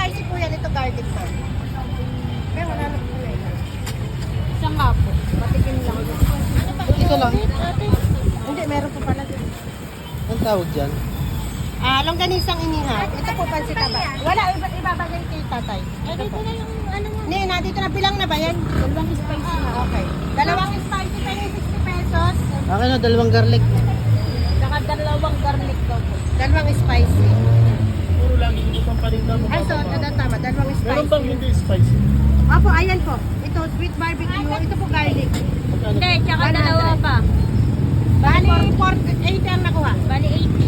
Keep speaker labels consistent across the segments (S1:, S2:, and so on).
S1: spicy po yan. Ito garlic po. Pero wala na po yan.
S2: Isang nga po.
S1: Patikin lang. Ano pa?
S3: Ito lang.
S1: Hindi, meron po pala din.
S3: Ang tawag dyan?
S1: Longganisang inihaw. Ito po pansit taba. Wala, ibabagay kay tatay.
S2: Dito na yung ano mo.
S1: Hindi, nandito na bilang na ba yan?
S2: Dalawang spicy na.
S1: Okay. Dalawang spicy pa yung 60 pesos.
S3: Akin na, dalawang garlic.
S2: Saka dalawang garlic daw po.
S1: Dalawang spicy.
S4: Puro lagi ko pang paninda mo.
S1: Ay, so, tama. Dalawang
S4: Meron
S1: spicy.
S4: bang hindi spicy?
S1: Opo, ayan po. Ito, sweet barbecue. Ito po garlic.
S4: Magkano?
S2: Hindi, tsaka
S1: 100.
S2: dalawa pa.
S1: Bali, 8 ang nakuha.
S2: Bali 80.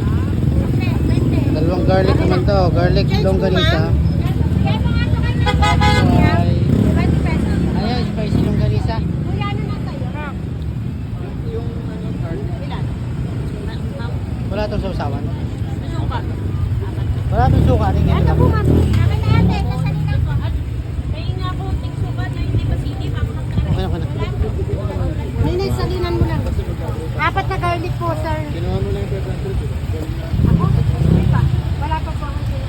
S3: Dalawang garlic naman to. Garlic longganisa. Ay,
S1: 20 pesos.
S3: ayan, spicy longganisa.
S1: Kuya, ano na sa'yo?
S4: Yung ano, garlic.
S1: Ilan?
S3: Wala itong sausawan.
S2: Suka.
S3: Wala itong suka. Tingin
S1: Ano
S3: lang.
S1: po, ma'am? Akin na ate. Nasalina ko.
S2: May nga po, ting suka na hindi pa sige.
S3: Okay na.
S1: Ninis, salinan mo lang. 4 na garlic po, sir.
S4: Ginawa mo lang yung 500.
S1: Ako? Hindi pa. Wala pa po akong sila.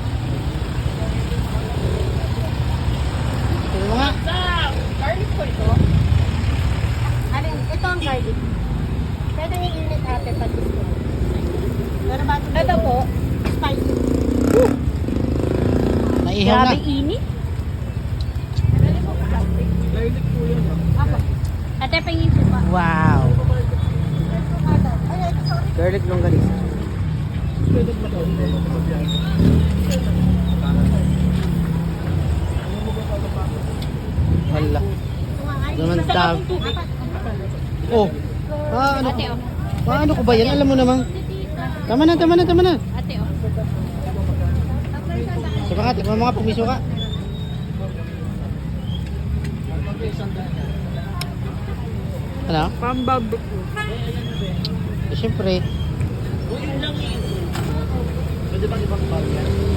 S3: Tingnan mo nga.
S1: Garlic po ito. Alin, ito ang garlic. Pwede yung init ate pag gusto. Pero bago ito po, spicy.
S3: Naihaw na.
S2: Grabe init.
S4: Garlic po yun.
S1: Ako.
S2: Ate, pahingin suka.
S3: Wow.
S1: Ay, ito, sorry.
S3: Garlic longganisa.
S4: Pwede ba ito?
S3: Wala. Naman tab. Oh. Ano
S2: Ate,
S3: ko?
S2: oh.
S3: Ano ko ba yan? Alam mo namang. Tama na.
S2: Ate, oh.
S3: Suka ka. Tingnan mo nga pag may suka. Ano?
S2: Pambarbecue.
S3: Eh, siyempre.
S4: Pwede bang ibang bar yan?